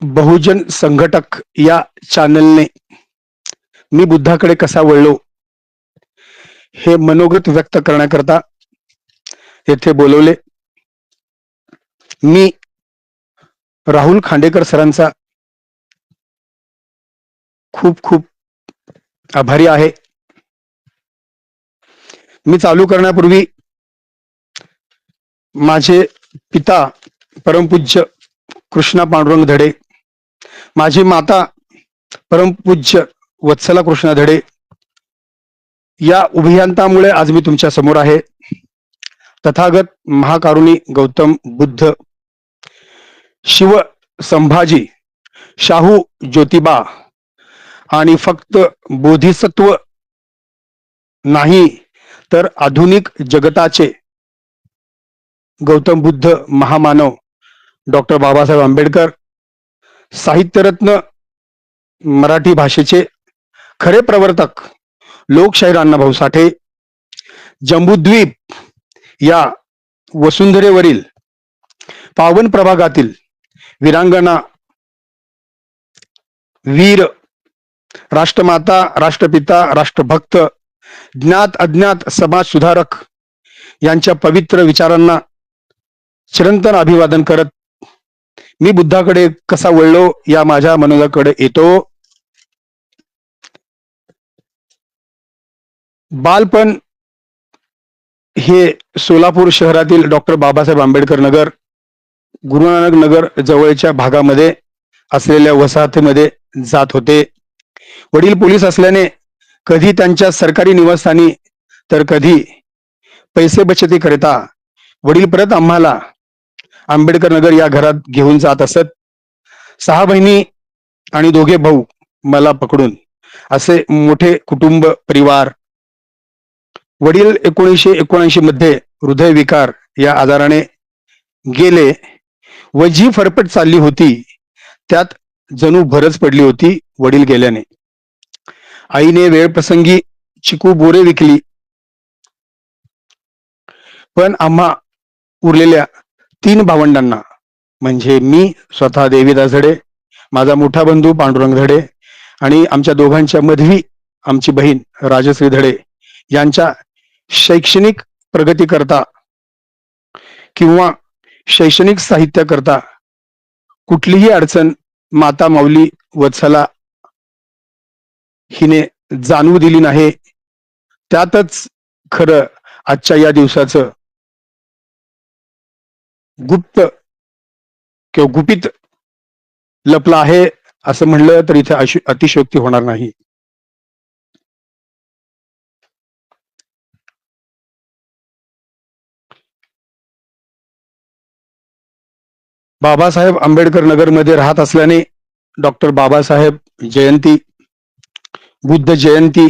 बहुजन संघटक या चॅनलने मी बुद्धाकडे कसा वळलो हे मनोगत व्यक्त करण्याकरता येथे बोलवले. मी राहुल खांडेकर सरांचा खूप खूप आभारी आहे. मी चालू करण्यापूर्वी माझे पिता परमपूज्य कृष्णा पांडुरंग धडे, माझी माता परमपूज्य वत्सला कृष्णा धडे या उभयंतामुळे आज मी तुमच्या समोर आहे. तथागत महाकारुणी गौतम बुद्ध, शिव संभाजी, शाहू ज्योतिबा आणि फक्त बोधिसत्व नाही तर आधुनिक जगताचे गौतम बुद्ध महामानव डॉक्टर बाबासाहेब आंबेडकर, साहित्यरत्न मराठी भाषेचे खरे प्रवर्तक लोकशाहीर अण्णाभाऊ साठे, जम्बूद्वीप या वसुंधरेवरील पावन प्रभागातील वीरांगना, वीर, राष्ट्रमाता, राष्ट्रपिता, राष्ट्रभक्त, ज्ञात अज्ञात समाज सुधारक यांच्या पवित्र विचारांना चिरंतन अभिवादन करत मी बुद्धाकडे कसा वळलो या माझ्या मनोगताकडे येतो. बालपण हे सोलापूर शहरातील डॉक्टर बाबासाहेब आंबेडकर नगर, गुरुनानक नगर जवळच्या भागामध्ये असलेल्या वसाहतीमध्ये जात होते. वडील पोलीस असल्याने कधी त्यांच्या सरकारी निवासस्थानी तर कधी पैसे बचती करिता वडील परत आम्हाला आंबेडकर नगर या घरात घेऊन जात असत. 6 बहिणी आणि 2 भाऊ मला पकडून असे मोठे कुटुंब परिवार. वडील 1979 मध्ये हृदयविकार या आजाराने गेले व जी फरफट चालली होती त्यात जणू भरच पडली होती वडील गेल्याने. आईने वेळ प्रसंगी चिकू बोरे विकली, पण आम्हा उरलेल्या 3 भावंडांना म्हणजे मी स्वतः देवीदास धडे, माझा मोठा बंधू पांडुरंग धडे आणि आमच्या दोघांच्या मधवी आमची बहीण राजश्री धडे यांच्या शैक्षणिक प्रगती करता किंवा शैक्षणिक साहित्य करता कुठलीही अडचण माता माऊली वत्सला हिने जाणवू दिली नाही. त्यातच खरं आजच्या या दिवसाचं गुप्त किंवा गुपित लपलं आहे असं म्हणलं तर इथे अतिशयोक्ती होणार नाही. बाबासाहेब आंबेडकर नगरमध्ये राहत असल्याने डॉक्टर बाबासाहेब जयंती, बुद्ध जयंती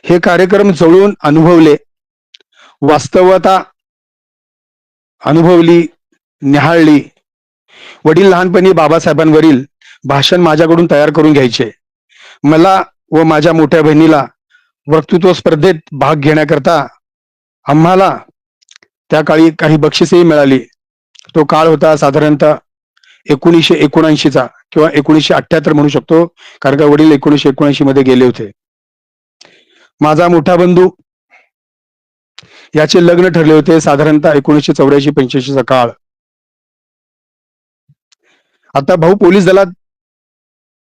हे कार्यक्रम जवळून अनुभवले, वास्तवता अनुभवली, निहाळली. वडील लहानपणी बाबासाहेबांवरील भाषण माझ्याकडून तयार करून घ्यायचे. मला व माझ्या मोठ्या बहिणीला वक्तृत्व स्पर्धेत भाग घेण्याकरता आम्हाला त्या काळी काही बक्षिसेही मिळाली. तो काळ होता साधारणतः 1979चा किंवा 1978 म्हणू शकतो, कारण का वडील 1979 मध्ये गेले होते. माझा मोठा बंधू याचे लग्न ठरले होते साधारणतः 1984-85चा काळ. आता भाऊ पोलीस दलात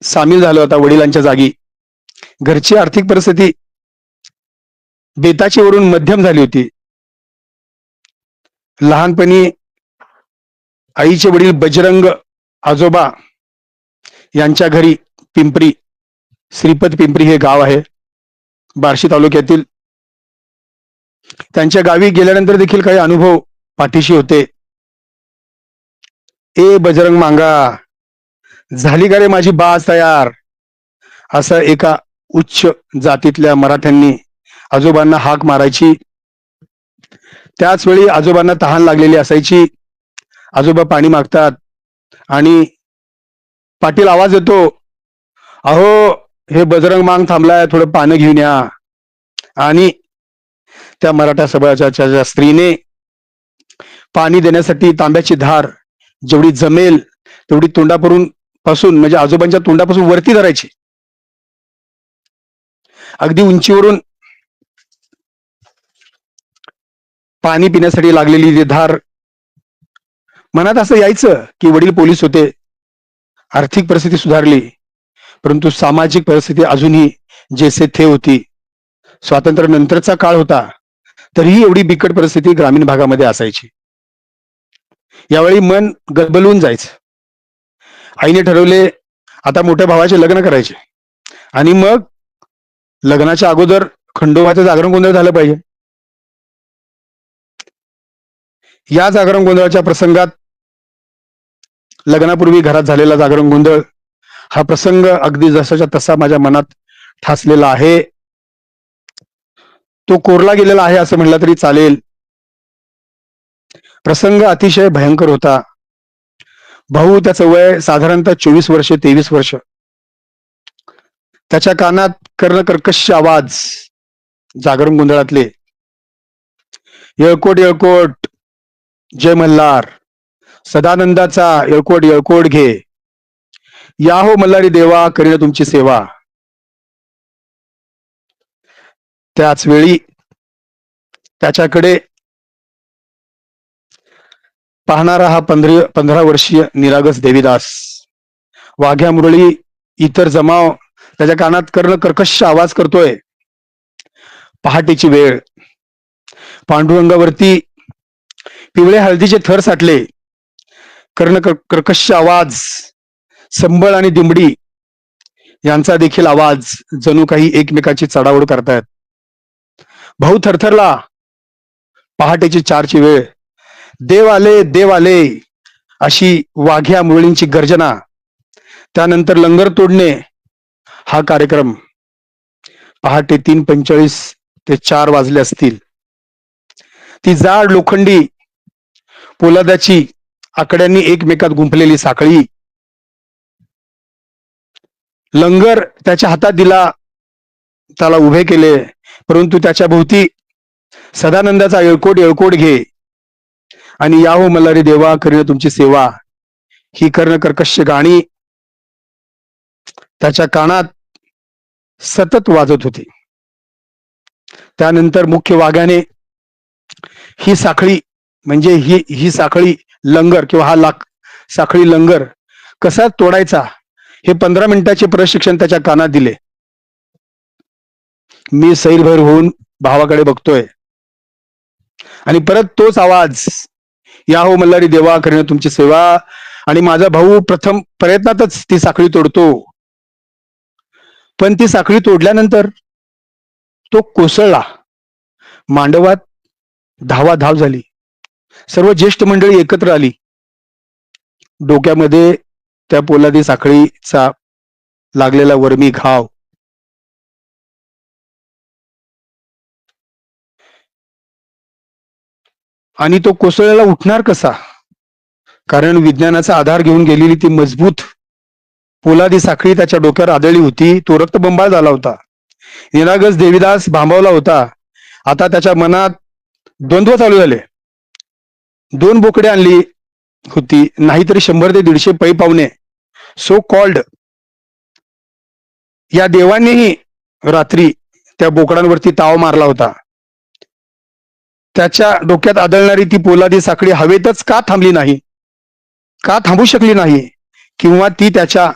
सामील झाला होता वडिलांच्या जागी. घरची आर्थिक परिस्थिती बेताची वरून मध्यम झाली होती. लहानपणी आईचे वडील बजरंग आजोबा यांच्या घरी पिंपरी, श्रीपत पिंपरी हे गाव आहे बार्शी तालुक्यातील. त्यांच्या गावी गेल्यानंतर देखील काही अनुभव पाठीशी होते. ए बजरंग मांगा, झाली का रे माझी बाज तयार, असं एका उच्च जातीतल्या मराठ्यांनी आजोबांना हाक मारायची. त्याच वेळी आजोबांना तहान लागलेली असायची. आजोबा पाणी मागतात आणि पाटील आवाज येतो, अहो हे बजरंग मांग थांबलाय, थोडं पाणी घेऊन या. आणि त्या मराठा सभाच्या स्त्रीने पाणी देण्यासाठी तांब्याची धार जेवढी जमेल तेवढी तोंडापुरून पासून म्हणजे आजोबांच्या तोंडापासून वरती धरायची. अगदी उंचीवरून पाणी पिण्यासाठी लागलेली ती धार. मनात असं यायचं की वडील पोलीस होते, आर्थिक परिस्थिती सुधारली, परंतु सामाजिक परिस्थिती अजूनही जैसे थे होती. स्वातंत्र्य नंतरचा काळ होता, तरीही एवढी बिकट परिस्थिती ग्रामीण भागामध्ये असायची. यावेळी मन गलबलून जायचं. आईने ठरवले आता मोठ्या भावाचे लग्न करायचे आणि मग लग्नाच्या अगोदर खंडोबाचं जागरण गोंधळ झालं पाहिजे. या जागरण गोंधळाच्या प्रसंगात लग्नापूर्वी घरात झालेला जागरण गोंधळ हा प्रसंग अगदी जसाच्या तसा माझ्या मनात ठासलेला आहे. तो कोरला गेलेला आहे असं म्हटलं तरी चालेल. प्रसंग अतिशय भयंकर होता. भाऊ, त्याचं वय साधारणतः 24 वर्ष 23 वर्ष. त्याच्या कानात कर्णकर्कश आवाज जागरण गोंधळातले, येळकोट येळकोट जय मल्हार, सदानंदाचा येळकोट येळकोट घे, या हो मल्हारी देवा करीन तुमची सेवा. त्याच वेळी त्याच्याकडे पाहणारा हा 15 वर्षीय निरागस देवीदास, वाघ्या मुरळी इतर जमाव त्याच्या कानात कर्णकर्कश आवाज करतोय. पहाटेची वेळ, पांडुरंगावरती पिवळे हळदीचे थर साठले. कर्कश आवाज, संबळ आणि दिंबडी यांचा देखील आवाज जणू काही एकमेकाची चढाओढ करतायत. भाऊ थरथरला. पहाटेची 4ची वेळ. देव आले अशी वाघ्या मुरळींची गर्जना, त्यानंतर लंगर तोडणे हा कार्यक्रम. पहाटे 3:45 ते 4 वाजले असतील. ती जाड लोखंडी पोलादाची आकड्यांनी एकमेकात गुंफलेली साखळी, लंगर त्याच्या हातात दिला, त्याला उभे केले, परंतु त्याच्या भोवती सदानंदाचा येळकोट येळकोट घे आणि या हो मल्हारी देवा करीन तुमची सेवा ही कर्णकर्कश गाणी त्याच्या कानात सतत वाजत होती. त्यानंतर मुख्य वाघ्याने ही साखळी म्हणजे ही साखळी लंगर किंवा हा साखळी लंगर कसा तोडायचा हे 15 मिनिटाचे प्रशिक्षण त्याच्या कानात दिले. मी सैरभैर होऊन भावाकडे बघतोय आणि परत तोच आवाज, या हो मल्हारी देवा करीन तुमची सेवा. आणि माझा भाऊ प्रथम प्रयत्नातच ती साखळी तोडतो, पण ती साखळी तोडल्यानंतर तो कोसळला. मांडवात धावाधाव झाली. सर्व ज्येष्ठ मंडळी एकत्र आली. डोक्यामध्ये त्या पोलादी साखळीचा लागलेला वर्मी घाव, आणि तो कोसळलेला उठणार कसा? कारण विज्ञानाचा आधार घेऊन गेलेली ती मजबूत पोलादी साखळी त्याच्या डोक्यावर आदळली होती. तो रक्तबंबाळ झाला होता. निरागस देवीदास भांबावला होता. आता त्याच्या मनात द्वंद्व चालू झाले. 2 बोकडे आणली होती, नाहीतरी 100 ते 150 पै पावणे सो कॉल्ड. या देवांनीही रात्री त्या बोकडांवरती ताव मारला होता. त्याच्या डोक्यात आदळणारी ती पोलादी साखळी हवेतच का थांबली नाही, का थांबू शकली नाही, किंवा ती त्याच्या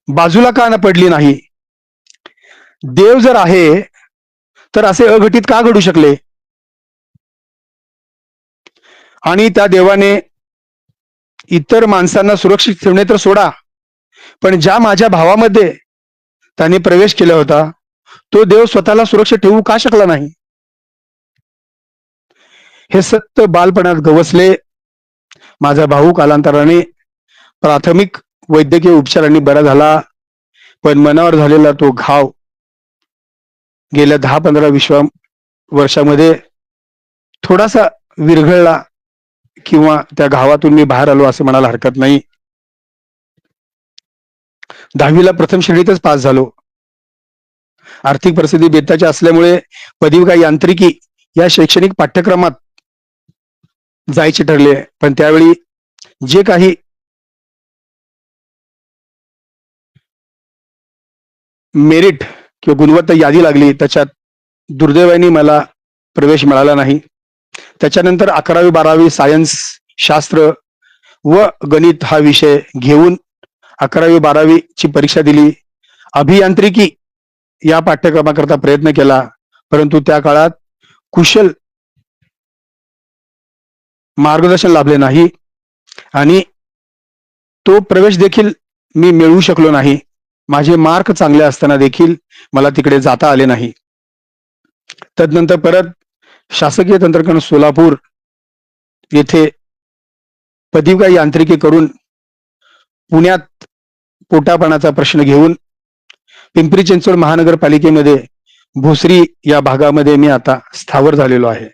बाजूला का न पडली नाही? देव जर आहे तर असे अघटित का घडू शकले? आणि त्या देवाने इतर माणसांना सुरक्षित ठेवणे तर सोडा, पण ज्या माझ्या भावामध्ये त्याने प्रवेश केला होता तो देव स्वतःला सुरक्षित ठेवू का शकला नाही? हे सत्य बालपणात गवसले. माझा भाऊ कालांतराने प्राथमिक वैद्यकीय उपचारांनी बरा झाला, पण मनावर झालेला तो घाव गेल्या 10-15-20 वर्षामध्ये थोडासा विरघळला, किंवा त्या घावातून मी बाहेर आलो असं म्हणायला हरकत नाही. 10वीला प्रथम श्रेणीतच पास झालो. आर्थिक परिस्थिती बेताची असल्यामुळे पदविका यांत्रिकी या शैक्षणिक पाठ्यक्रमात जायचे ठरले, पण त्यावेळी जे काही मेरिट किंवा गुणवत्ता यादी लागली, त्याच्यात दुर्दैवाने मला प्रवेश मिळाला नाही. त्याच्यानंतर 11वी-12वी सायन्स, शास्त्र व गणित हा विषय घेऊन 11वी-12वी ची परीक्षा दिली. अभियांत्रिकी या पाठ्यक्रमाकरता प्रयत्न केला, परंतु त्या काळात कुशल मार्गदर्शन लाभले नाही आणि तो प्रवेश देखील मी मिळवू शकलो नाही. माझे मार्क चांगले असताना देखील मला तिकडे जाता आले नाही. तदनंतर परत शासकीय तंत्रज्ञान सोलापूर येथे पदविका यांत्रिकी करून पुण्यात पोटापाण्याचा प्रश्न घेऊन पिंपरी चिंचवड महानगरपालिकेमध्ये भोसरी या भागामध्ये मी आता स्थावर झालेलो आहे.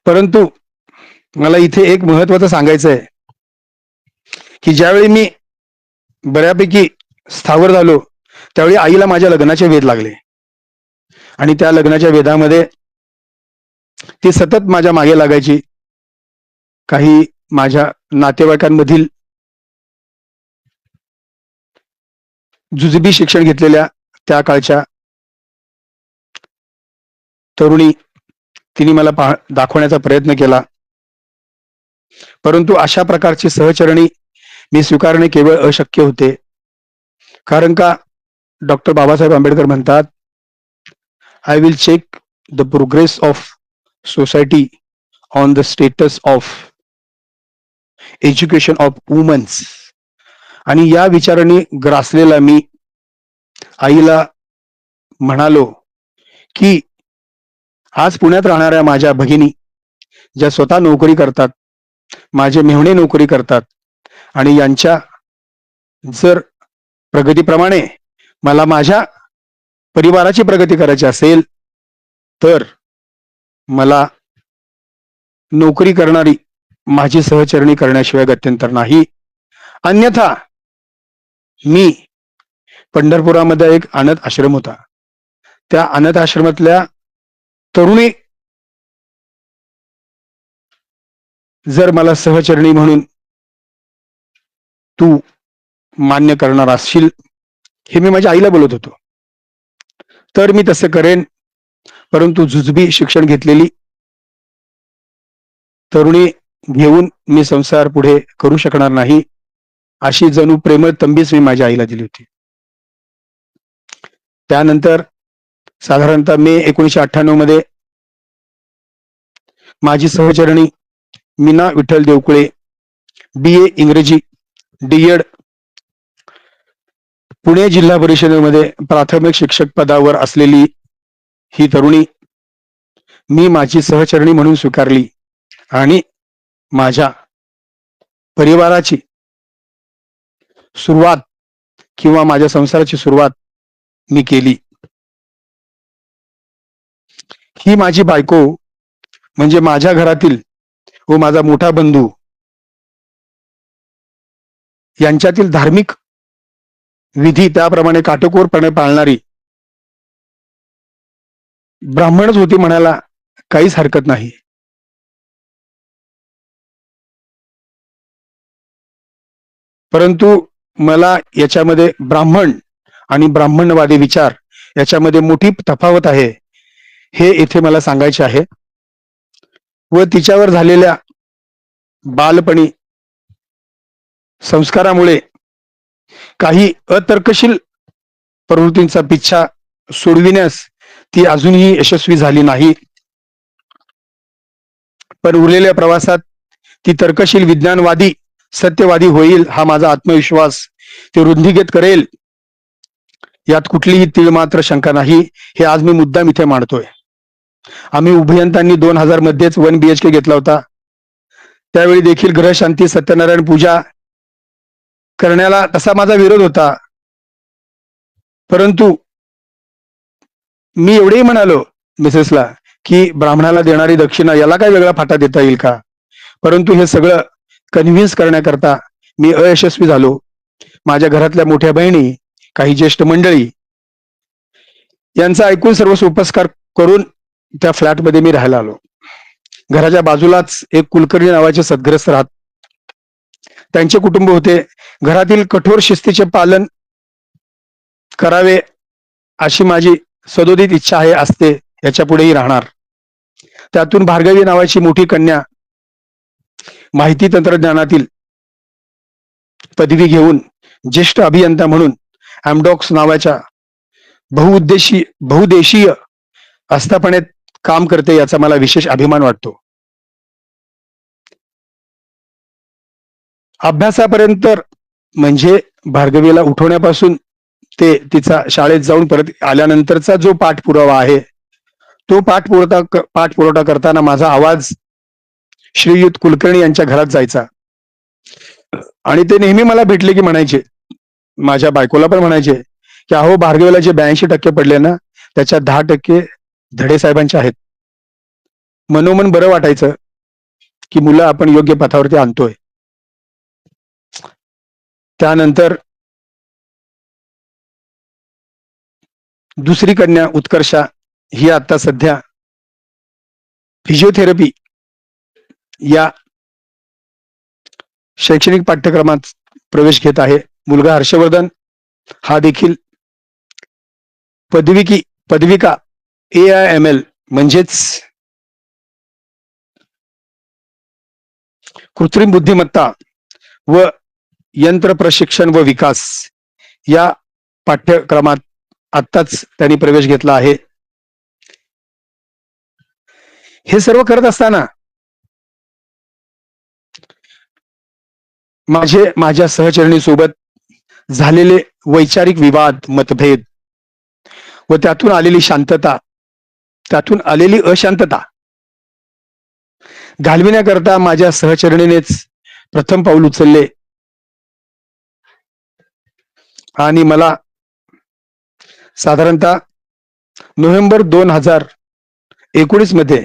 परंतु मला इथे एक महत्वाचं सांगायचं आहे की ज्यावेळी मी बऱ्यापैकी स्थावर झालो, त्यावेळी आईला माझ्या लग्नाचे वेध लागले आणि त्या लग्नाच्या वेधामध्ये ती सतत माझ्या मागे लागायची. काही माझ्या नातेवाईकांमधील जुजबी शिक्षण घेतलेल्या त्या काळच्या तरुणी तिने मला दाखवण्याचा प्रयत्न केला, परंतु अशा प्रकारची सहचरणी मी स्वीकारणे केवळ अशक्य होते. कारण का डॉक्टर बाबासाहेब आंबेडकर म्हणतात, I will check the progress of society on the status of education of womens. आणि या विचाराने ग्रासलेला मी आईला म्हणालो की आज पुण्यात राहणाऱ्या माझ्या भगिनी ज्या स्वतः नोकरी करतात, माझे मेहुणे नोकरी करतात, आणि यांच्या जर प्रगतीप्रमाणे मला माझ्या परिवाराची प्रगती करायची असेल तर मला नोकरी करणारी माझी सहचरणी करण्याशिवाय गत्यंतर नाही. अन्यथा मी पंढरपुरामध्ये एक अनाथ आश्रम होता, त्या अनाथ आश्रमातल्या तरुणी जर मला सहचरणी म्हणून तू मान्य करणार असशील, हे मी माझ्या आईला बोलत होतो, तर मी तसं करेन. परंतु जुजबी शिक्षण घेतलेली तरुणी घेऊन मी संसार पुढे करू शकणार नाही, अशी जणू प्रेमळ तंबीच मी माझ्या आईला दिली होती. त्यानंतर साधारणतः मे 1998 मध्ये माझी सहचरणी मीना विठ्ठल देवकुळे, BA इंग्रजी DED पुणे जिल्हा परिषदेमध्ये प्राथमिक शिक्षक पदावर असलेली ही तरुणी मी माझी सहचरणी म्हणून स्वीकारली आणि माझ्या परिवाराची सुरुवात किंवा माझ्या संसाराची सुरुवात मी केली. ही माझी बायको म्हणजे माझ्या घरातील व माझा मोठा बंधू यांच्यातील धार्मिक विधी त्याप्रमाणे काटेकोरपणे पाळणारी ब्राह्मणच होती म्हणायला काहीच हरकत नाही. परंतु मला याच्यामध्ये ब्राह्मण आणि ब्राह्मणवादी विचार याच्यामध्ये मोठी तफावत आहे हे इथे मला सांगायचे आहे. व तिच्यावर झालेल्या बालपणी संस्कारामुळे काही अतर्कशील प्रवृत्तींचा पिच्छा सोडविण्यास ती अजूनही यशस्वी झाली नाही. पण उरलेल्या प्रवासात ती तर्कशील, विज्ञानवादी, सत्यवादी होईल हा माझा आत्मविश्वास ते रुंदीगत करेल, यात कुठलीही तीळ मात्र शंका नाही. हे आज मी मुद्दाम इथे मांडतोय. आम्ही उभयंतांनी 2000 मध्येच 1 BHK घेतला होता. त्यावेळी देखील ग्रहशांती, सत्यनारायण पूजा करण्याला तसा माझा विरोध होता, परंतु मी एवढेही म्हणालो मिसेसला की ब्राह्मणाला देणारी दक्षिणा याला काय वेगळा फाटा देता येईल का. परंतु हे सगळं कन्व्हिन्स करण्याकरता मी अयशस्वी झालो. माझ्या घरातल्या मोठ्या बहिणी, काही ज्येष्ठ मंडळी यांचा ऐकून सर्व सोपस्कार करून त्या फ्लॅटमध्ये मी राहायला आलो. घराच्या बाजूलाच एक कुलकर्णी नावाचे सद्ग्रस्त राहत. त्यांचे कुटुंब होते. घरातील कठोर शिस्तीचे पालन करावे अशी माझी सदोदित इच्छा आहे असते, याच्या पुढेही राहणार. त्यातून भार्गवी नावाची मोठी कन्या माहिती तंत्रज्ञानातील पदवी घेऊन ज्येष्ठ अभियंता म्हणून एमडॉक्स नावाच्या बहुदेशीय आस्थापनेत काम करते, याचा मला विशेष अभिमान वाटतो. अभ्यासापर्यंत म्हणजे भार्गवीला उठवण्यापासून ते तिचा शाळेत जाऊन परत आल्यानंतरचा जो पाठपुरावा आहे, तो पाठपुरवठा करताना माझा आवाज श्रीयुत कुलकर्णी यांच्या घरात जायचा. आणि ते नेहमी मला भेटले की म्हणायचे, माझ्या बायकोला पण म्हणायचे की अहो, भार्गवीला जे 82% पडले ना, त्याच्या 10% धडे साहेबांचे आहेत. मनोमन बरं वाटायचं की मुलं आपण योग्य पथावरती आणतोय. त्यानंतर दुसरी कन्या उत्कर्षा ही आता सध्या फिजिओथेरपी या शैक्षणिक पाठ्यक्रमात प्रवेश घेत आहे. मुलगा हर्षवर्धन हा देखील पदविका AIML म्हणजेच कृत्रिम बुद्धिमत्ता व यंत्र प्रशिक्षण व विकास या पाठ्यक्रमात आत्ताच त्यांनी प्रवेश घेतला आहे. हे सर्व करत असताना माझ्या सहचरणी सोबत झालेले वैचारिक विवाद, मतभेद व त्यातून आलेली अशांतता घालविण्याकरता माझ्या सहचरणीनेच प्रथम पाऊल उचलले आणि मला साधारणतः नोव्हेंबर 2019 मध्ये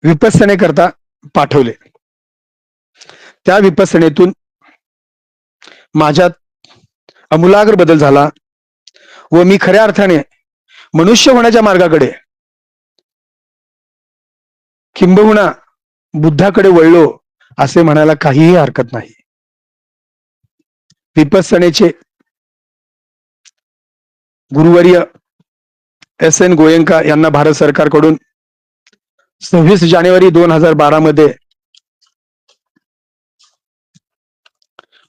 विपස්සनेकरता पाठवले. त्या विपස්සनेतून माझ्यात आमूलाग्र बदल झाला व मी खऱ्या अर्थाने मनुष्य होण्याच्या मार्गाकडे, किंबहुना बुद्धाकडे वळलो असे म्हणायला काहीही हरकत नाही. विपස්සनेचे गुरुवर्य SN गोयंका यांना भारत सरकारकडून 26 जानेवारी 2012 मध्ये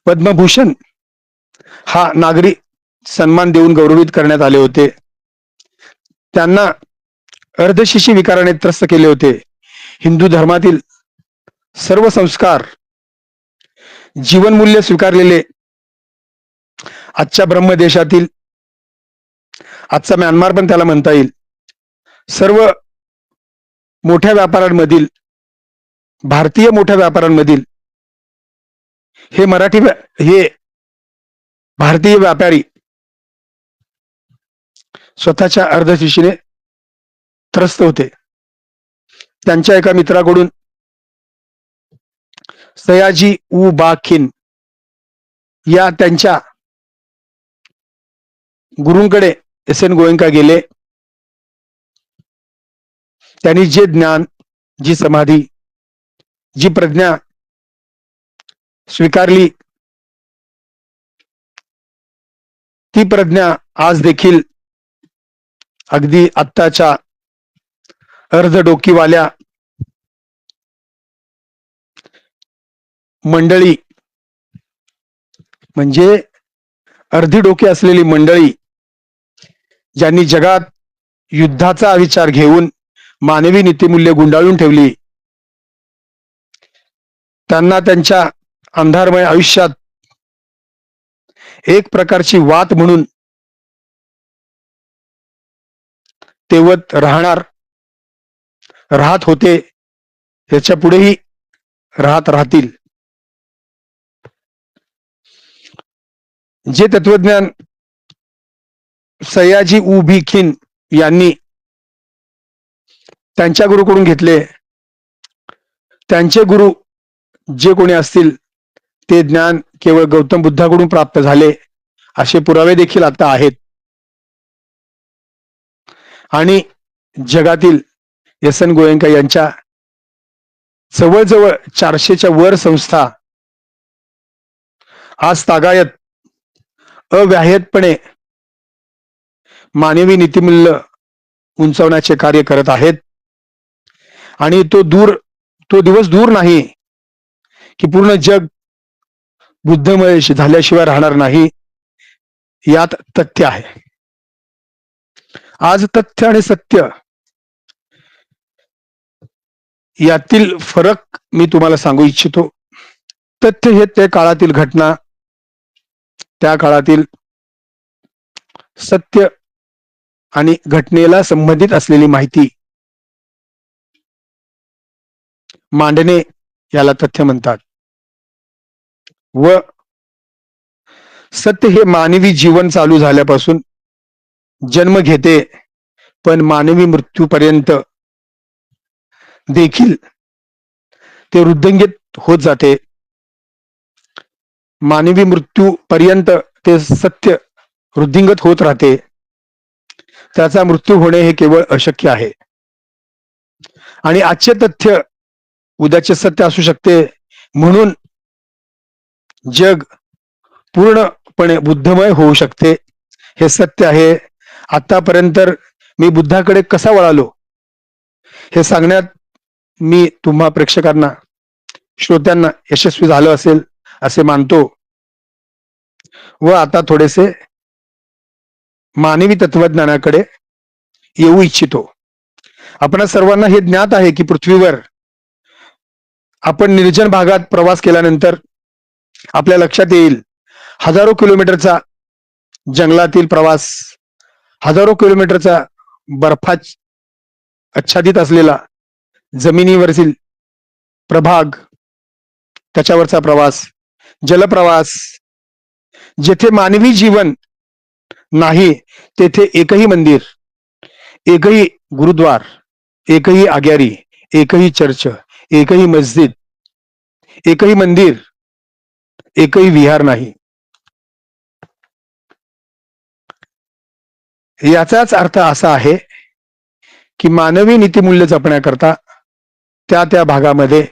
पद्मभूषण हा नागरी सन्मान देऊन गौरवित करण्यात आले होते. त्यांना अर्धशिशी विकाराने त्रस्त केले होते. हिंदू धर्मातील सर्व संस्कार, जीवनमूल्य स्वीकारलेले आजच्या ब्रह्मदेशातील, आजचा म्यानमार पण त्याला म्हणता येईल, सर्व मोठ्या व्यापाऱ्यांमधील, भारतीय मोठ्या व्यापाऱ्यांमधील हे भारतीय व्यापारी स्वतःच्या अर्धशिशीने त्रस्त होते. त्यांच्या एका मित्राकडून सयाजी उ बा खिन या त्यांच्या गुरूंकडे SN गोयंका गेले. त्यांनी जे ज्ञान, जी समाधी, जी प्रज्ञा स्वीकारली, ती प्रज्ञा आज देखील अगदी आत्ताच्या अर्धडोकीवाल्या मंडळी, म्हणजे अर्धी डोके असलेली मंडळी, ज्यांनी जगात युद्धाचा विचार घेऊन मानवी नीतिमूल्य गुंडाळून ठेवली, त्यांना त्यांच्या अंधारमय आयुष्यात एक प्रकारची वात म्हणून तेवत राहत होते, ह्याच्या पुढेही राहतील. जे तत्वज्ञान सयाजी उ बी खिन यांनी त्यांच्या गुरुकडून घेतले, त्यांचे गुरु जे कोणी असतील ते ज्ञान केवळ गौतम बुद्धाकडून प्राप्त झाले असे पुरावे देखील आता आहेत. आणि जगातील SN गोयंका यांच्या जवळजवळ 400च्या वर संस्था आज तागायत अव्याहतपणे मानवी नीतिमूल्य उंचावण्याचे कार्य करत आहेत. आणि तो दिवस दूर नाही की पूर्ण जग बुद्धमय झाल्याशिवाय राहणार नाही, यात तथ्य आहे. आज तथ्य आणि सत्य यातील फरक मी तुम्हाला सांगू इच्छितो. तथ्य हे त्या काळातील घटना, त्या काळातील सत्य आणि घटनेला संबंधित असलेली माहिती मांडणे याला तथ्य म्हणतात. व सत्य हे मानवी जीवन चालू झाल्यापासून जन्म घेते, पण मानवी मृत्यूपर्यंत देखील ते वृद्धिंगित होत जाते. मानवी मृत्यूपर्यंत ते सत्य वृद्धिंगत होत राहते. त्याचा मृत्यू होणे हे केवळ अशक्य आहे. आणि आजचे तथ्य उद्याचे सत्य असू शकते, म्हणून जग पूर्णपणे बुद्धमय होऊ शकते. हे सत्य आहे. आतापर्यंत मी बुद्धाकडे कसा वळालो हे सांगण्यात मी तुम्हा प्रेक्षकांना, श्रोत्यांना यशस्वी झालो असेल असे मानतो. व आता थोडेसे मानवी तत्वज्ञानाकडे येऊ इच्छितो. आपणा सर्वांना हे ज्ञात आहे की पृथ्वीवर आपण निर्जन भागात प्रवास केल्यानंतर आपल्या लक्षात येईल हजारो किलोमीटरचा जंगलातील प्रवास, हजारो किलोमीटरचा बर्फाच आच्छादित असलेला जमिनीवरील प्रभाग, त्याच्यावरचा प्रवास, जलप्रवास, जेथे मानवी जीवन नाही तेथे एकही मंदिर, एकही गुरुद्वार, एकही आग्यारी, एकही चर्च, एकही मस्जिद, एकही मंदिर, एकही विहार नाही. याचाच अर्थ असा आहे की मानवी नीतिमूल्य जपण्याकरता त्या त्या भागामध्ये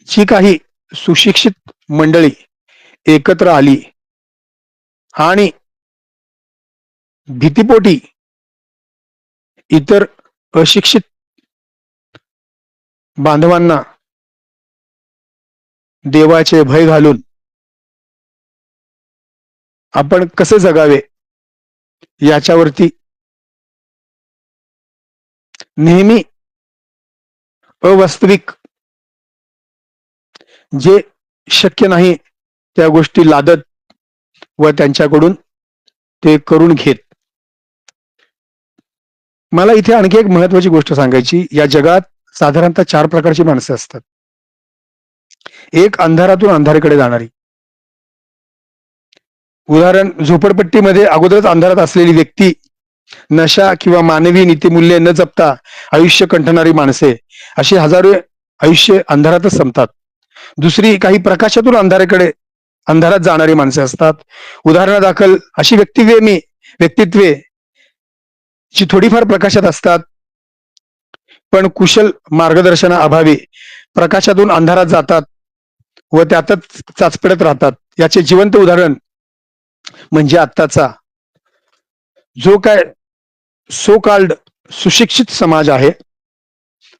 जी काही सुशिक्षित मंडळी एकत्र आली आणि भीतीपोटी इतर अशिक्षित बांधवांना देवाचे भय घालून आपण कसे जगावे याच्यावरती नेहमी अवास्तविक, जे शक्य नाही त्या गोष्टी लादत व त्यांच्याकडून ते करून घेत. मला इथे आणखी एक महत्वाची गोष्ट सांगायची. या जगात साधारणतः 4 प्रकारची माणसं असतात. एक अंधारातून अंधाराकडे जाणारी, उदाहरण झोपडपट्टीमध्ये अगोदरच अंधारात असलेली व्यक्ती, नशा किंवा मानवी नीतिमूल्य न जपता आयुष्य कंठणारी माणसे, अशी हजारो आयुष्य अंधारातच संपतात. दुसरी काही प्रकाशातून अंधारात जाणारी माणसे असतात. उदाहरणादाखल अशी व्यक्तित्वे जी थोडीफार प्रकाशात असतात, पण कुशल मार्गदर्शनाअभावी प्रकाशातून अंधारात जातात व त्यातच चाचपडत राहतात. याचे जिवंत उदाहरण म्हणजे आत्ताचा जो काय सो कॉल्ड सुशिक्षित समाज आहे.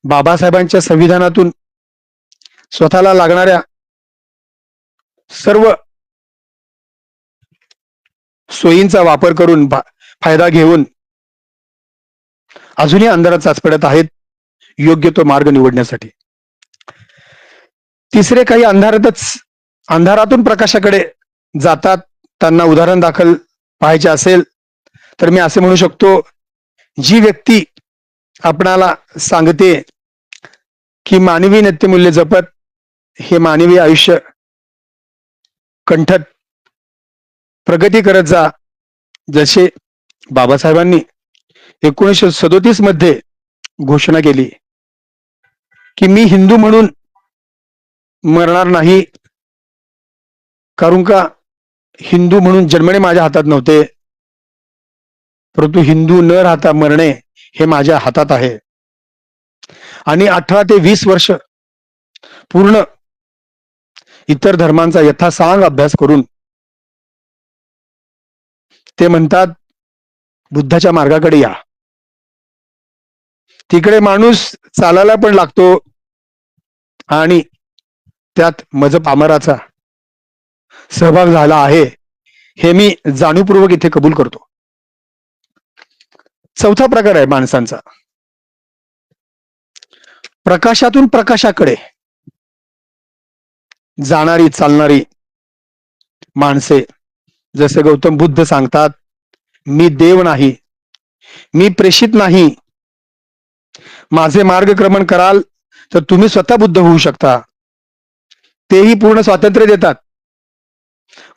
बाबासाहेबांच्या संविधानातून स्वतःला लागणाऱ्या सर्व सोयींचा वापर करून फायदा घेऊन अजूनही अंधारात चाचपडत आहेत योग्य तो मार्ग निवडण्यासाठी. तिसरे काही अंधारातून प्रकाशाकडे जातात. त्यांना उदाहरण दाखल पाहायचे असेल तर मी असे म्हणू शकतो, जी व्यक्ती आपणाला सांगते की मानवी नीतिमूल्य जपत हे मानवी आयुष्य कंठत प्रगती करत जा, जसे बाबासाहेबांनी 1937 मध्ये घोषणा केली की मी हिंदू म्हणून मरणार नाही, कारण का हिंदू म्हणून जन्मणे माझ्या हातात नव्हते, परंतु हिंदू न राहता मरणे हे माझ्या हातात आहे. आणि 18 ते 20 वर्ष पूर्ण इतर धर्मांचा यथासांग अभ्यास करून ते म्हणतात बुद्धाच्या मार्गाकडे या. तिकडे माणूस चालायला पण लागतो आणि त्यात मज पामराचा सहभाग झाला आहे हे मी जाणीवपूर्वक इथे कबूल करतो. चौथा प्रकार आहे माणसांचा, प्रकाशातून प्रकाशाकडे जाणारी चालणारी माणसे. जसे गौतम बुद्ध सांगतात, मी देव नाही, मी प्रेषित नाही, माझे मार्गक्रमण कराल तर तुम्ही स्वतः बुद्ध होऊ शकता. तेही पूर्ण स्वातंत्र्य देतात.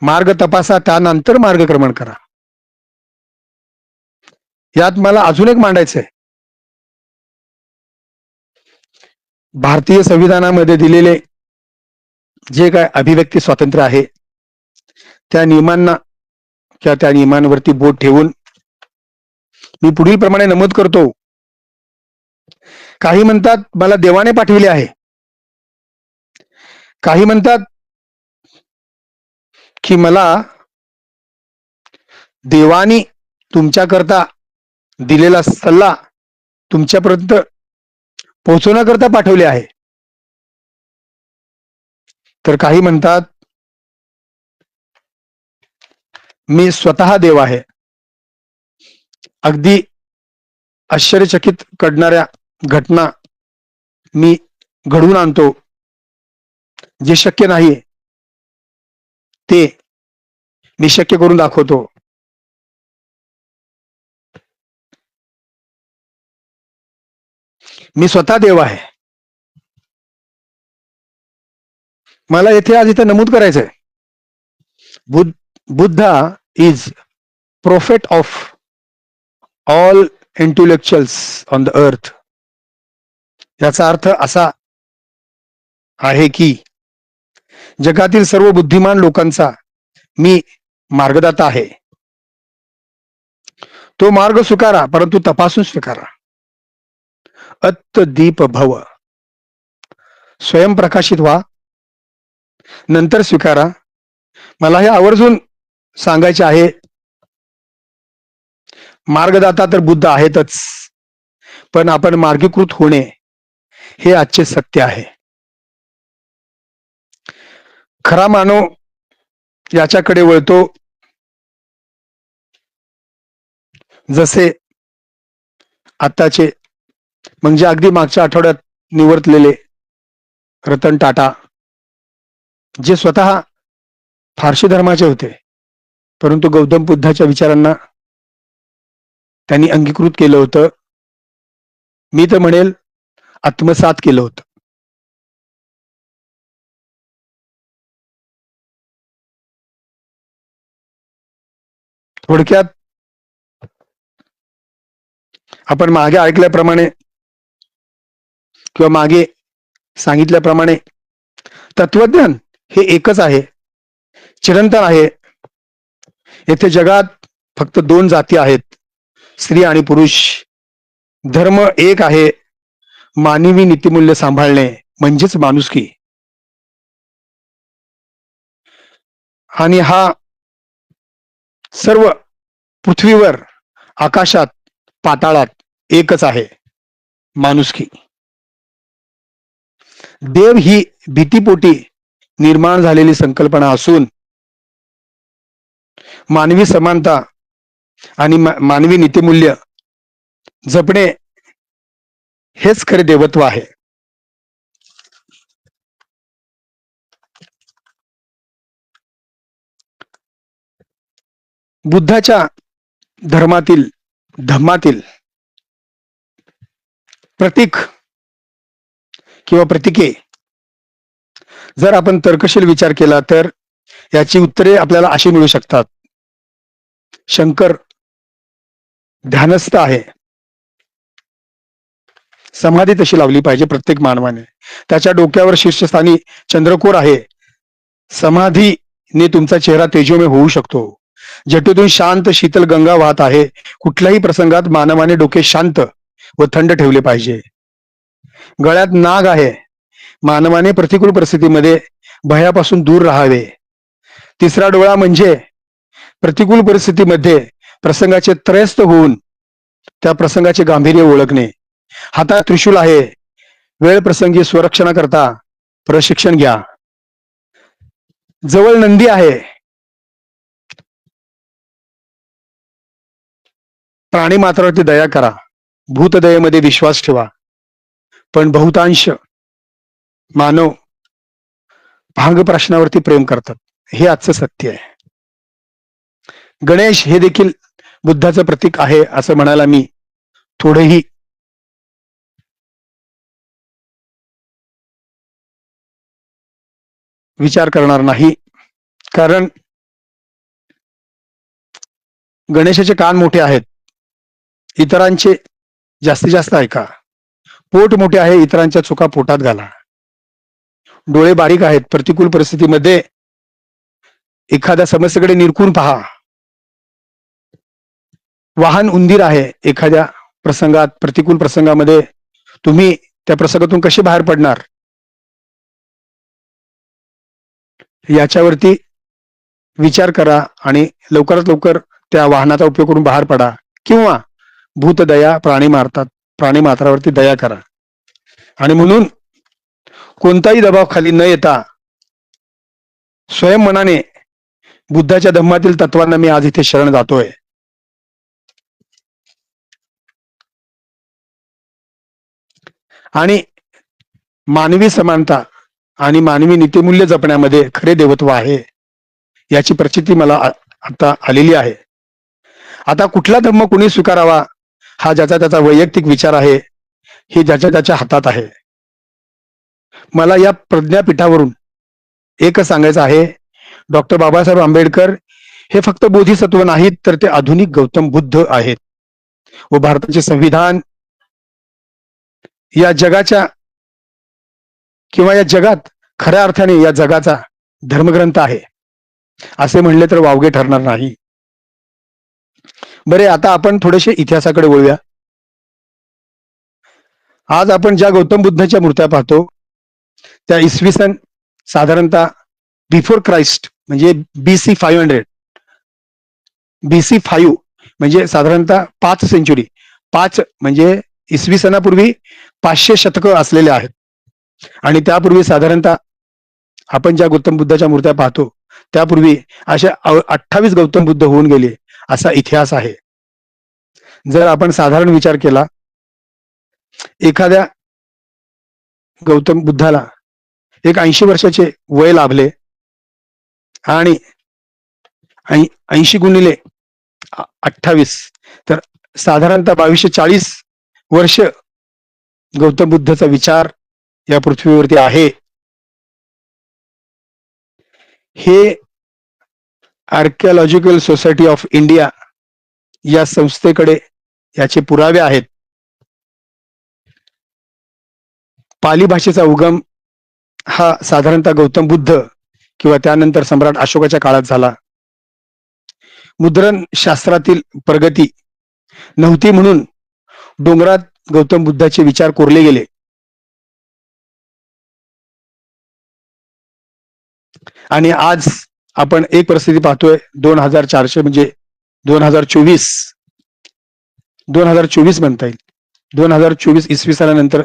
मार्ग तपासा, त्यानंतर मार्गक्रमण करा. यात मला अजून एक मांडायचंय. भारतीय संविधानामध्ये दिलेले जे काय अभिव्यक्ती स्वातंत्र्य आहे त्या नियमांना किंवा त्या नियमांवरती बोट ठेवून मी पुढील प्रमाणे नमूद करतो. काही म्हणतात मला देवाने पाठविले आहे, काही म्हणतात की मला देवानी तुमच्याकरता दिलेला सल्ला तुमच्यापर्यंत पोहोचवण्याकरता पाठवले आहे. तर काही म्हणतात मी स्वतः देव आहे. अगदी आश्चर्यचकित करणाऱ्या घटना मी घडवून आणतो. जे शक्य नाही ते मी शक्य करून दाखवतो. मी स्वतः देव आहे. मला येथे आज इथे नमूद करायचंय, Buddha is prophet of all intellectuals on the earth. याचा अर्थ असा आहे की जगातील सर्व बुद्धिमान लोकांचा मी मार्गदाता आहे. तो मार्ग स्वीकारा, परंतु तपासून स्वीकारा. अत्तदीप भव, स्वयं प्रकाशित व्हा, नंतर स्वीकारा. मला हे आवर्जून सांगायचे आहे, मार्गदाता तर बुद्ध आहेतच, पण आपण मार्गीकृत होणे हे आजचे सत्य आहे. खरा मानव याच्याकडे वळतो जसे आताचे म्हणजे अगदी मागच्या आठवड्यात निवर्तलेले रतन टाटा, जे स्वतः फारसी धर्माचे होते, परंतु गौतम बुद्धाच्या विचारांना त्यांनी अंगीकृत केलं होतं. मी तर म्हणेल आत्मसात केलं होतं. थोडक्यात आपण मागे ऐकल्याप्रमाणे किंवा मागे सांगितल्याप्रमाणे तत्वज्ञान हे एकच आहे, चिरंतन आहे. येथे जगात फक्त दोन जाती आहेत, स्त्री आणि पुरुष. धर्म एक आहे, मानवी नीतिमूल्य सांभाळणे म्हणजेच माणुसकी. आणि हा सर्व पृथ्वीवर, आकाशात, पाताळात एकच आहे, माणुसकी. देव ही भीतीपोटी निर्माण झालेली संकल्पना असून मानवी समानता आणि मानवी नीतिमूल्य जपणे हेच खरे देवत्व आहे. बुद्धाच्या धम्मातील प्रतीक किंवा प्रतीके जर आपण तर्कशील विचार केला तर याची उत्तरे आपल्याला अशी मिळू शकतात. शंकर ध्यानस्थ आहे, समाधी तशी लावली पाहिजे प्रत्येक मानवाने. त्याच्या डोक्यावर शीर्षस्थानी चंद्रकोर आहे. समाधीने तुमचा चेहरा तेजोमय होऊ शकतो. जटेतून शांत शीतल गंगा वाहत आहे. कुठल्याही प्रसंगात मानवाने डोके शांत व थंड ठेवले पाहिजे. गळ्यात नाग आहे, मानवाने प्रतिकूल परिस्थितीमध्ये भयापासून दूर राहावे. तिसरा डोळा म्हणजे प्रतिकूल परिस्थितीमध्ये प्रसंगाचे त्रयस्थ होऊन त्या प्रसंगाचे गांभीर्य ओळखणे. हातात त्रिशूल आहे, वेळ प्रसंगी स्वरक्षणाकरता प्रशिक्षण घ्या. जवळ नंदी आहे, प्राणी मात्रावरती दया करा. भूतदयेमध्ये विश्वास ठेवा. पण बहुतांश मानव भांग प्रश्नावरती प्रेम करतात. हे आजचं सत्य आहे. गणेश हे देखील बुद्धाचं प्रतीक आहे असं म्हणायला मी थोडेही विचार करणार नाही. कारण गणेशाचे कान मोठे आहेत, इतरांचे जास्तीत जास्त ऐका. पोट मोठे आहे, इतरांच्या चुका पोटात घाला. डोळे बारीक आहेत, प्रतिकूल परिस्थितीमध्ये एखाद्या समस्येकडे निरखून पहा. वाहन उंदीर आहे, एखाद्या प्रसंगात प्रतिकूल प्रसंगामध्ये तुम्ही त्या प्रसंगातून कसे बाहेर पडणार याच्यावरती विचार करा आणि लवकरात लवकर त्या वाहनाचा उपयोग करून बाहेर पडा. किंवा भूतदया, प्राणी मात्रावरती दया करा. आणि म्हणून कोणताही दबाव खाली न येता स्वयं मनाने बुद्धाच्या धम्मातील तत्वांना मी आज इथे शरण जातोय. आणि मानवी समानता आणि मानवी नीतिमूल्य जपण्यामध्ये खरे देवत्व आहे याची प्रचिती मला आता आलेली आहे. आता कुठला धम्म कोणी स्वीकारावा हा ज्याचा त्याचा वैयक्तिक विचार आहे, हे ज्याच्या त्याच्या हातात आहे. मला या प्रज्ञापीठावरून एकच सांगायचं आहे, डॉक्टर बाबासाहेब आंबेडकर हे फक्त बोधिसत्व नाहीत, तर ते आधुनिक गौतम बुद्ध आहेत. व भारताचे संविधान या जगाच्या किंवा या जगात खऱ्या अर्थाने या जगाचा धर्मग्रंथ आहे असे म्हणले तर वावगे ठरणार नाही. बरे, आता आपण थोडेसे इतिहासाकडे वळूया. आज आपण ज्या गौतम बुद्धाच्या मूर्त्या पाहतो त्या इसवी सन साधारणतः बिफोर क्राइस्ट म्हणजे BC 500, BC 5 म्हणजे साधारणतः 5 सेंचुरी, 5 म्हणजे इसवी सनापूर्वी 500 शतकं असलेले आहेत. आणि त्यापूर्वी साधारणतः आपण ज्या गौतम बुद्धाच्या मूर्त्या पाहतो त्यापूर्वी अशा 28 गौतम बुद्ध होऊन गेले असा इतिहास आहे. जर आपण साधारण विचार केला, एखाद्या गौतम बुद्धाला एक 80 वर्षाचे वय लाभले आणि 80 गुणिले 28 तर साधारणतः 2240 वर्ष गौतम बुद्धाचा विचार या पृथ्वीवरती आहे. हे आर्किओलॉजिकल सोसायटी ऑफ इंडिया या संस्थेकडे याचे पुरावे आहेत. पाली भाषेचा उगम हा साधारणतः गौतम बुद्ध किंवा त्यानंतर सम्राट अशोकाच्या काळात झाला. मुद्रण शास्त्रातील प्रगती नव्हती म्हणून डोंगरात गौतम बुद्धाचे विचार कोरले गेले. आणि आज आपण एक परिस्थिती पाहतोय 2400 म्हणजे 2024 म्हणता येईल. 2024 इसवी सनानंतर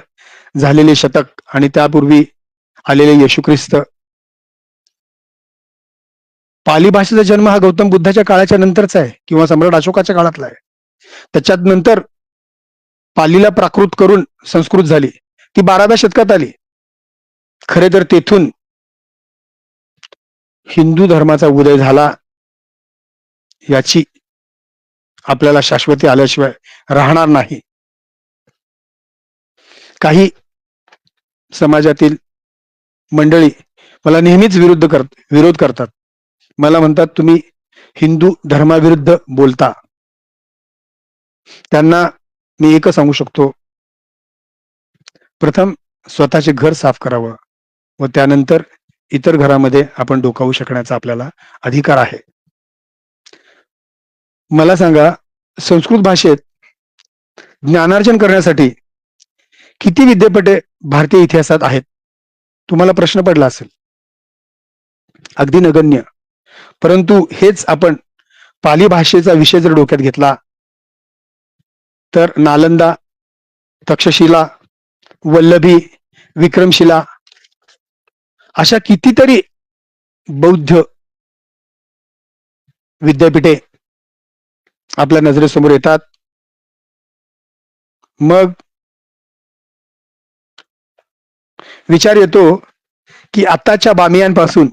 झालेले शतक आणि त्यापूर्वी आलेले येशू ख्रिस्त. पाली भाषेचा जन्म हा गौतम बुद्धाच्या काळाच्या नंतरचा आहे किंवा सम्राट अशोकाच्या काळातला आहे. त्याच्यात नंतर पालीला प्राकृत करून संस्कृत झाली, ती 12व्या शतकात आली. खरे तर तेथून हिंदू धर्माचा उदय झाला याची आपल्याला शाश्वती आल्याशिवाय राहणार नाही. काही समाजातील मंडळी मला नेहमीच विरोध करतात. मला म्हणतात तुम्ही हिंदू धर्माविरुद्ध बोलता. त्यांना मी एकच सांगू शकतो, प्रथम स्वतःचे घर साफ करावं व त्यानंतर इतर घरामध्ये आपण डोकावू शकण्याचा आपल्याला अधिकार आहे. मला सांगा, संस्कृत भाषेत ज्ञानार्जन करण्यासाठी किती विद्यापीठे भारतीय इतिहासात आहेत? तुम्हाला प्रश्न पडला असेल, अगदी नगण्य. परंतु हेच आपण पाली भाषेचा विषय जर डोक्यात घेतला तर नालंदा, तक्षशिला, वल्लभी, विक्रमशिला अशा कितीतरी बौद्ध विद्यापीठे आपल्या नजरेसमोर येतात. मग विचार येतो की आताच्या बामियांपासून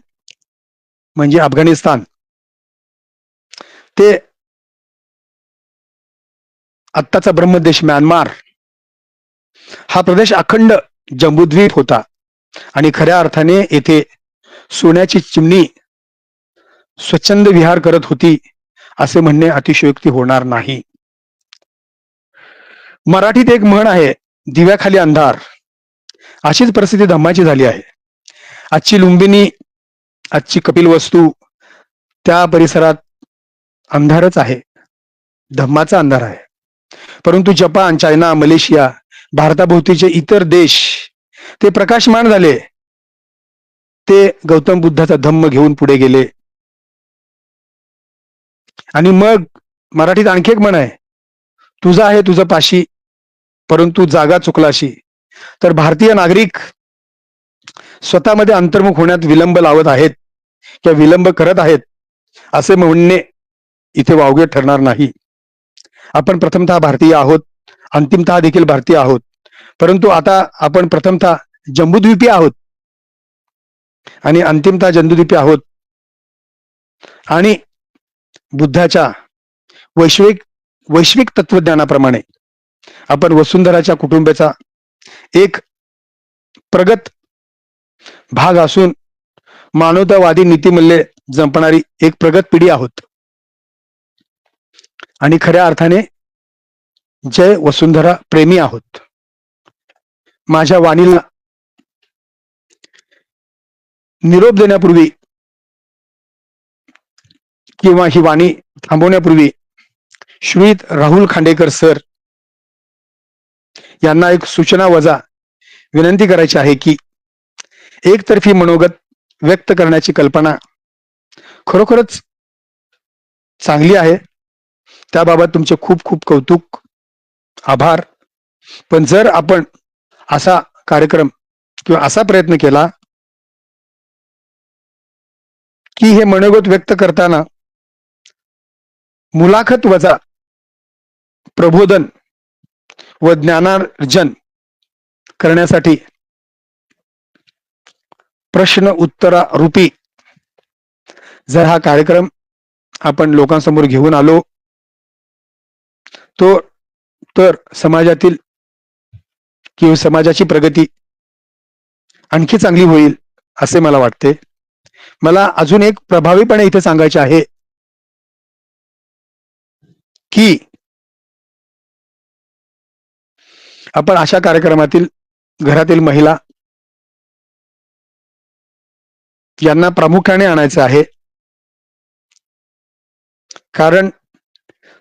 म्हणजे अफगाणिस्तान ते आत्ताचा ब्रह्मदेश म्यानमार हा प्रदेश अखंड जम्बूद्वीप होता आणि खऱ्या अर्थाने येथे सोन्याची चिमणी स्वच्छंद विहार करत होती असे म्हणणे अतिशयोक्ती होणार नाही. मराठीत एक म्हण आहे, दिव्याखाली अंधार. अशीच परिस्थिती धम्माची झाली आहे. आजची लुंबिनी, आजची कपिलवस्तू, त्या परिसरात अंधारच आहे, धम्माचा अंधार आहे. परंतु जपान, चायना, मलेशिया, भारताभोवतीचे इतर देश ते प्रकाशमान झाले. ते गौतम बुद्धाचा धम्म घेऊन पुढे गेले. आणि मग मराठीत आणखी एक म्हण आहे, तुझा आहे तुझं पाशी परंतु जागा चुकलाशी. तर भारतीय नागरिक स्वतःमध्ये अंतर्मुख होण्यात विलंब लावत आहेत किंवा विलंब करत आहेत असे म्हणणे इथे वावगे ठरणार नाही. आपण प्रथमतः भारतीय आहोत, अंतिमतः देखील भारतीय आहोत. परंतु आता आपण प्रथमतः जम्बूद्वीपी आहोत आणि अंतिमतः जम्बूद्वीपी आहोत. आणि बुद्धाच्या वैश्विक तत्वज्ञानाप्रमाणे आपण वसुंधराच्या कुटुंबाचा एक प्रगत भाग असून मानवतावादी नीतिमूल्ये जपणारी एक प्रगत पिढी आहोत. आणि खऱ्या अर्थाने जय वसुंधरा प्रेमी आहोत. माझ्या वाणीला निरोप देण्यापूर्वी किंवा ही वाणी थांबवण्यापूर्वी श्रीयुत राहुल खांडेकर सर यांना एक सूचना वजा विनंती करायची आहे की एकतर्फी मनोगत व्यक्त करण्याची कल्पना खरोखरच चांगली आहे. त्याबाबत तुमचे खूप खूप कौतुक, आभार. पण जर आपण असा कार्यक्रम किंवा असा प्रयत्न केला की हे मनोगत व्यक्त करताना मुलाखत वजा प्रबोधन व ज्ञानार्जन करण्यासाठी प्रश्न उत्तरा रूपी जर हा कार्यक्रम आपण लोकांसमोर घेऊन आलो तो तर समाजातील किंवा समाजाची प्रगती आणखी चांगली होईल असे मला वाटते. मला अजून एक प्रभावीपणे इथे सांगायचे आहे की आपण अशा कार्यक्रमातील घरातील महिला यांना प्रामुख्याने आणायचं आहे. कारण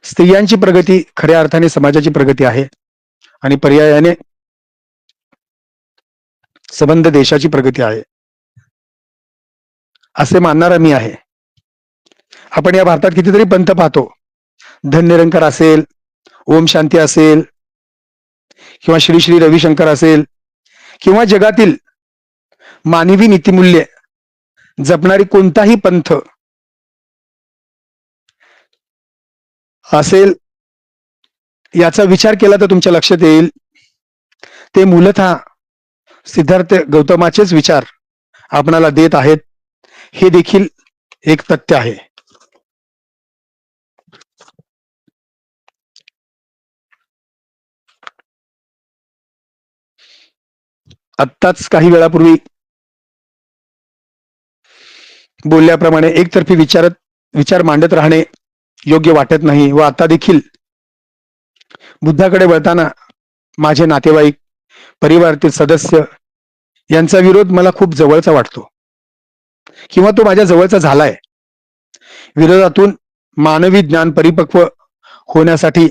स्त्रियांची प्रगती खऱ्या अर्थाने समाजाची प्रगती आहे आणि पर्यायाने संबंध देशाची प्रगती आहे असे मानणारा मी आहे. आपण या भारतात कितीतरी पंथ पाहतो, धननिरंकार असेल, ओम शांती असेल किंवा श्री श्री रविशंकर असेल किंवा जगातील मानवी नीतिमूल्ये जपणारी कोणताही पंथ असेल याचा विचार केला तर तुमच्या लक्षात येईल ते मूलतः सिद्धार्थ गौतमाचेच विचार आपणाला देत आहेत. हे देखील एक तथ्य आहे. आत्ताच काही वेळापूर्वी बोलल्याप्रमाणे एकतर्फी विचार मांडत राहणे योग्य वाटत नाही व आता देखील बुद्धाकडे वळताना माझे नातेवाईक, परिवारातील सदस्य यांचा विरोध मला खूप जवळचा वाटतो किंवा तो माझ्या जवळचा झालाय. विरोधातून मानवी ज्ञान परिपक्व होण्यासाठी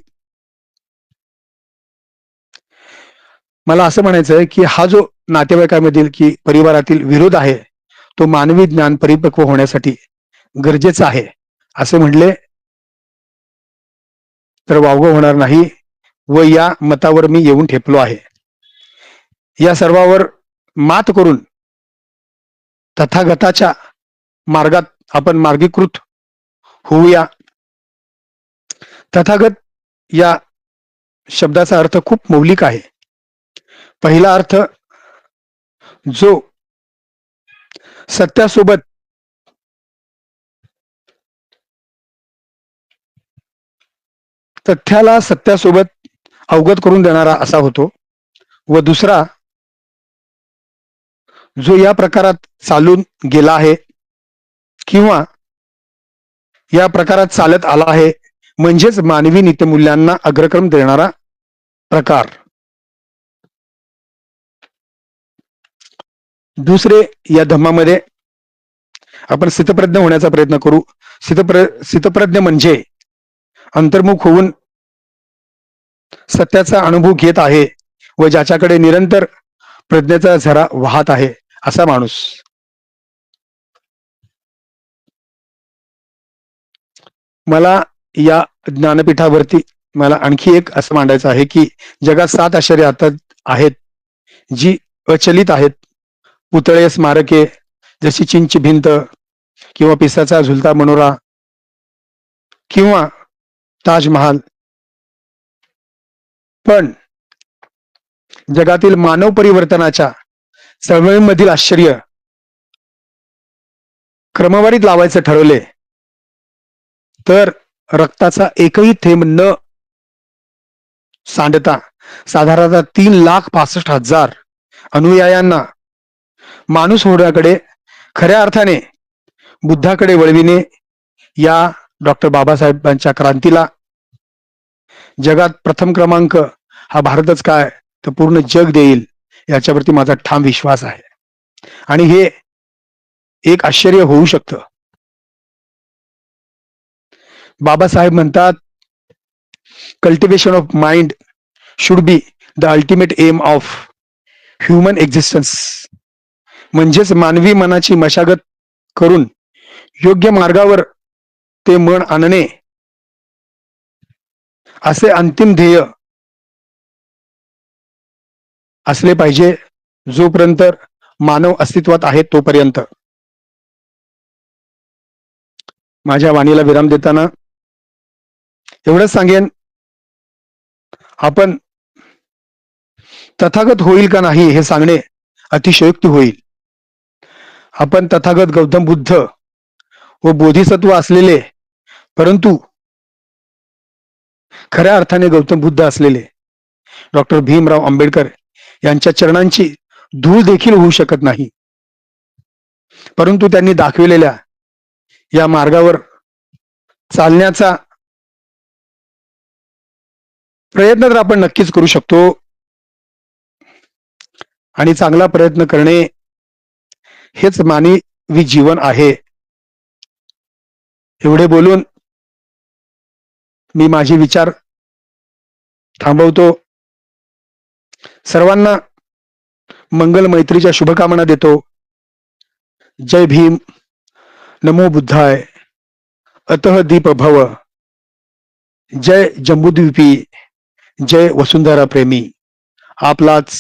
मला असं म्हणायचं आहे की हा जो नातेवाईकामधील की परिवारातील विरोध आहे तो मानवी ज्ञान परिपक्व होण्यासाठी गरजेचं आहे असे म्हणले तर वावगं होणार नाही व या मतावर मी येऊन ठेपलो आहे. या सर्वावर मात करून तथागताच्या मार्गात आपण मार्गीकृत होऊया. तथागत या शब्दाचा अर्थ खूप मौलिक आहे. पहिला अर्थ जो सत्यासोबत तथ्याला सत्यासोबत अवगत करून देणारा असा होतो व दुसरा जो या प्रकारात चालून गेला आहे किंवा या प्रकारात चालत आला आहे म्हणजेच मानवी नीतिमूल्यांना अग्रक्रम देणारा प्रकार. दुसरे या धम्मामध्ये आपण स्थितप्रज्ञ होण्याचा प्रयत्न करू. स्थितप्रज्ञ म्हणजे अंतर्मुख होऊन सत्याचा अनुभव घेत आहे व ज्याच्याकडे निरंतर प्रज्ञेचा झरा वाहत आहे असा माणूस. मला या ज्ञानपीठावरती मला आणखी एक असं मांडायचं आहे की जगात 7 आश्चर्य आता आहेत जी अचलित आहेत. पुतळे स्मारके जशी चीनची भिंत किंवा पिसाचा झुलता मनोरा किंवा ताजमहाल. पण जगातील मानव परिवर्तनाच्या चळवळीमधील आश्चर्य क्रमवारीत लावायचे ठरवले तर रक्ताचा एकही थेंब न सांडता साधारणतः 3,65,000 अनुयायांना माणूस होण्याकडे खऱ्या अर्थाने बुद्धाकडे वळविणे या डॉक्टर बाबासाहेबांच्या क्रांतीला जगात प्रथम क्रमांक हा भारतच काय तर पूर्ण जग देईल याच्यावरती माझा ठाम विश्वास आहे. आणि हे एक आश्चर्य होऊ शकतं. बाबासाहेब म्हणतात cultivation of mind should be the ultimate aim of human existence. म्हणजेच मानवी मनाची मशागत करून योग्य मार्गावर ते मन आणणे असे अंतिम ध्येय असले पाहिजे जोपर्यंत मानव अस्तित्वात आहे तोपर्यंत. माझ्या वाणीला विराम देताना एवढंच सांगेन आपण तथागत होईल का नाही हे सांगणे अतिशयोक्ती होईल. आपण तथागत गौतम बुद्ध व बोधिसत्व असलेले परंतु खऱ्या अर्थाने गौतम बुद्ध असलेले डॉक्टर भीमराव आंबेडकर यांच्या चरणांची धूळ देखील होऊ शकत नाही. परंतु त्यांनी दाखविलेल्या या मार्गावर चालण्याचा प्रयत्न तर आपण नक्कीच करू शकतो आणि चांगला प्रयत्न करणे हेच मानवी जीवन आहे. एवढे बोलून मी माझे विचार थांबवतो. सर्वांना मंगल मैत्रीच्या शुभकामना देतो. जय भीम, नमो बुद्धाय, अतः दीप भव, जय जम्बूद्वीपी, जय वसुंधरा प्रेमी. आपलाच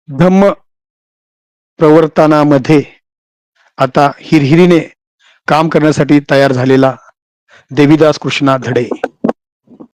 धम्म प्रवर्तनामध्ये आता हिरहिरीने काम करण्यासाठी तयार झालेला देवीदास कृष्णा धडे.